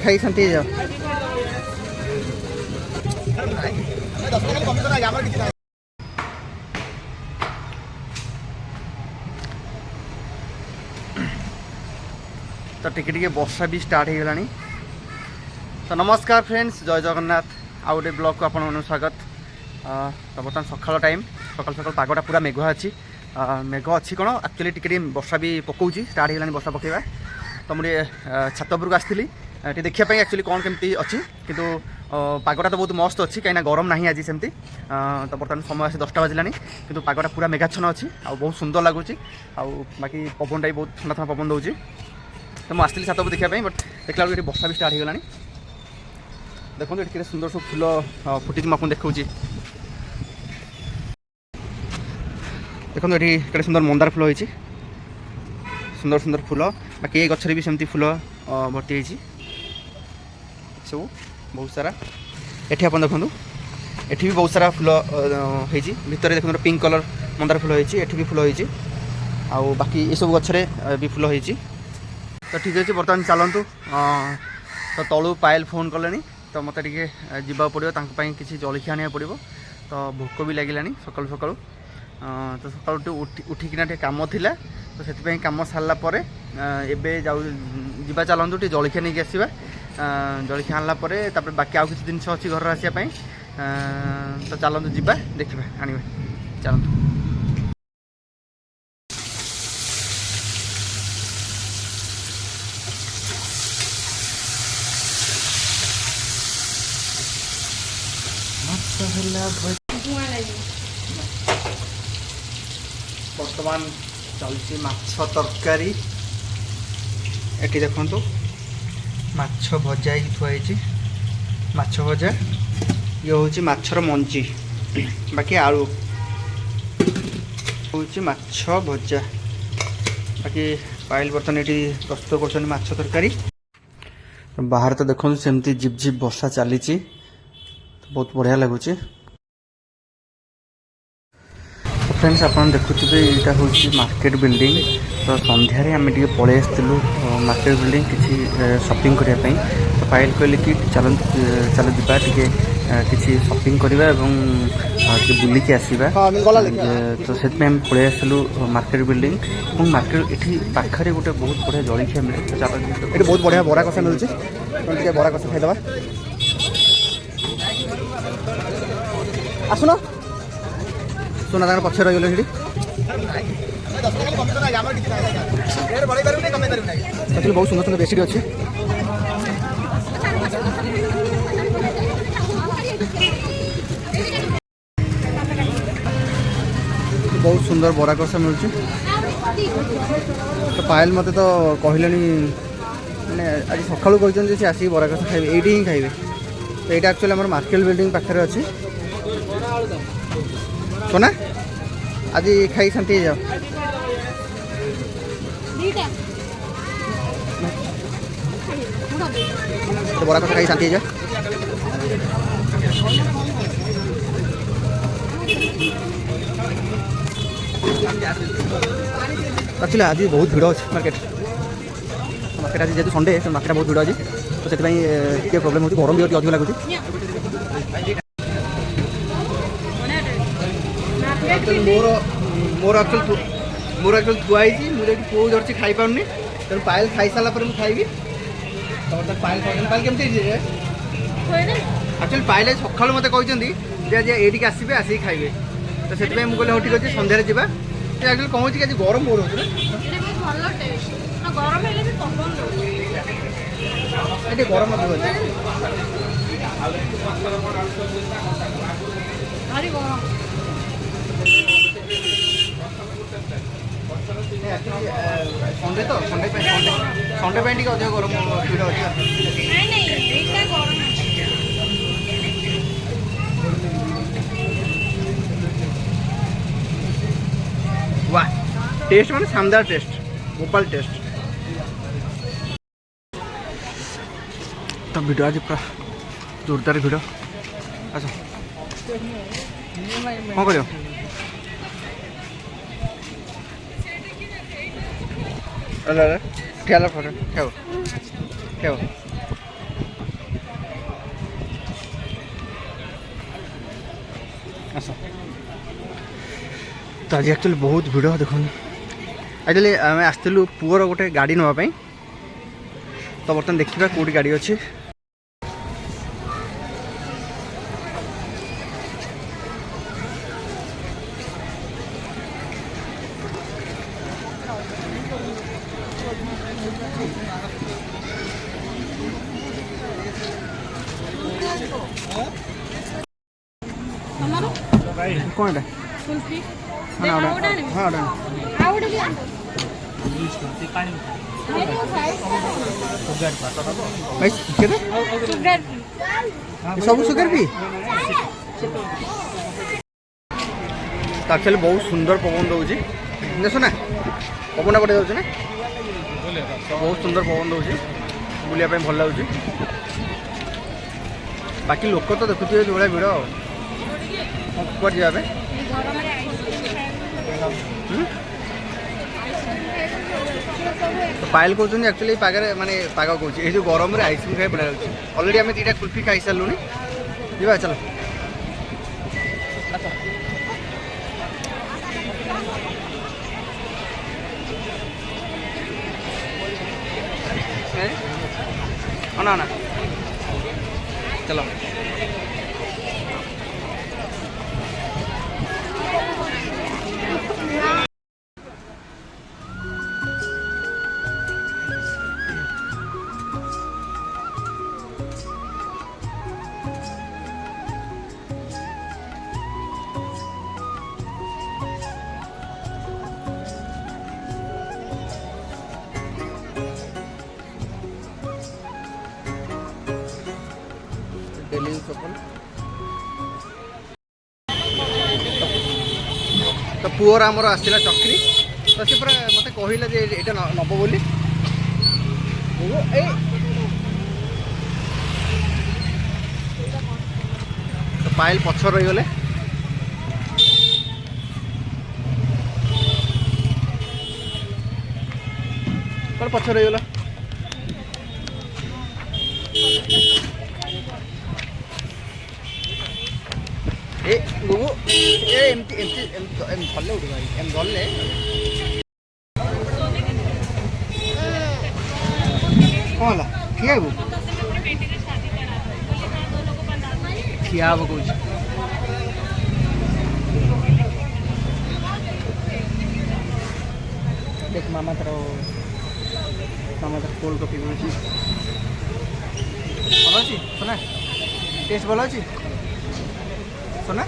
खाई शांति जाओ। तो टिके वर्षा भी स्टार्ट हो गलानी। तो नमस्कार फ्रेंड्स, जय जगन्नाथ। आउ गोटे ब्लॉग को आपण स्वागत। तो बर्तमान सकाल टाइम, सकाल सकाल पागटा पूरा मेघुआ अच्छी। मेघ अच्छी कौन एक्चुअली टिके वर्षा भी पकाउची, स्टार्ट हो गलानी वर्षा पकेवा। तो मुझे छात उपरକୁ आसଥିଲି ये देखापी एक्चुअली कौन केमती अच्छी, किंतु पागटा तो बहुत मस्त अच्छी कहीं गरम ना आज सेमती। तो बर्तमान समय आसी 10टा बाजिलानी, किंतु पागटा पूरा मेघाच्छन्न अच्छी आ बहुत सुंदर लगुच। बाकी पवनटा भी बहुत ठंडा ठंडा पवन दूसरी। तो मुझे आसती छात उपर देखापी, बट देखला बेलू ये वर्षा भी स्टार्ट हो गलानी। देखो ये सुंदर सब फूल फुटी मुझे देखा। देखो ये सुंदर मंदार फूल होती, सुंदर सुंदर फूल। बाकी ये गचर भी सेमती फूल भर्ती होती सब बहुत सारा। एठी आप देखो एठी भी बहुत सारा फूल होती भितर। देखो पिंक कलर मंदार फूल होती, एठी भी फूल होती। आउ बाकी ये सब गचरे भी फूल होती। तो ठीक अच्छे बर्तमान चलतु। तो तलू पायल फोन कले, तो मत जावाक पड़ो किसी जलखिया आने पड़ो। तो भोक भी लगिलानी सकालू सकालू। तो सकालू उठिकिना कम थिला, तो से कम सारा पर एबे जावा चलतु टे जलखिया नहीं आसवा। जलखिया आनला बाकी आउ किसी जिनस अच्छी घर आसापी। तो चलतु जा देखा आने चलतु। बर्तमान चलती माछ तरकारी। एटी देखु माछ भजा ही थुआई। माछ भजा ये हूँ माछर मंजी, बाकी आलू हूँ माछ भजा। बाकी पाइल बर्तन ये प्रस्तुत कर माछ तरकारी। बाहर तो देखो सेमती झिप झिप वर्षा चली, बहुत बढ़िया लगुच। फ्रेंड्स आप देखुए यहाँ हूँ मार्केट बिल्डिंग। तो संध्यारे आम टे पलि आसलु मार्केट बिल्डिंग किसी शॉपिंग करने। तो पायल कहले कि चल चल जा किसी शॉपिंग करवा बुलिकी आसवा। तो से पलि आसलु मार्केट बिल्डिंग। और मार्केट ये पाखे गोटे बहुत बढ़िया जलखिया मिले। तो चलो ये बहुत बढ़िया बरा कषा मिलूँ, बरा कषा खाईदे। आसुन सोना दान पक्ष रही गले बहुत सुंदर सुंदर बेडसीट अच्छी। बहुत सुंदर बरा कषा मिलूँ। तो पायल मत तो कहले मैंने आज सका कहते आसिक बरा कषा खाइबे, ये ही खाइबे। तो यहाँ एक्चुअली आम मार्केट बिल्डिंग पाखे अच्छी। सोना आज खाई शांति जाओ। तो बड़ा कथा खाई शांति जा। एक्चुअली आज बहुत भीड़ अच्छे मार्केट। मार्केट आज जेहतु संडे, तो मार्केट बहुत भीड़ अच्छी। तो से प्रोब्लेम होती, गरम भी अधिक लगुच। मोर एक्चुअली थुआई मुझे पो धरती खाई पार्नी। तेणु पायल खाई सारा मुझे खाइबी। तो पायल पायल केमती एक्चुअली पायल सका मत कहते ये आसबे आसिक खाइबे। तो से मुझे कहले हाँ ठीक अच्छे सन्धार जावा। एक्चुअली कौन कि आज गरम बहुत होती ये गरम संडे तो संडे संडे अधिक गरम भीड़ अच्छी। वाह टेस्ट माने शानदार टेस्ट, गोपाल टेस्ट। तो भिड़ आज पूरा जोरदार भिड़। अच्छा कौन कर ठेला फटे खेव खेव तो आज एक्चुअली बहुत भिड़ देखो एक्चुअली आम आसलु पुअर गोटे गाड़ी नापी तो बर्तमान देखा कौटी गाड़ी अच्छी कौन हाँ सब सुगर भी एक्चुअली बहुत सुंदर पवन दौर देश ना पवन बढ़िया दौर ना बहुत सुंदर पवन दौर बुलाया भल लगे बाकी लोक तो देखुए जो भाई भिड़ कुआर जाए तो पायल कहते एक्चुअली पागे माने पाग कौन ये जो गरम में आइसक्रीम खाई बढ़िया लगे अलरेडी आम दुटा कुल्फी खाई सारूँ जी चलो ना ना चलो डेली चप्पल तो पुअर आमर आसला चक्री तो सी पूरा मत कहला जे यहाँ नब बोली तो पायल पछ रही गले पछ रही गला ए गुगु ए एमती एमती एम भले उठ भाई एम गले कौन ला ठिया गु ठिया अब कुछ देख मामा तर कोल्ड कॉफी मिलुची भल अच्छी सुना टेस्ट भल अच्छी सुना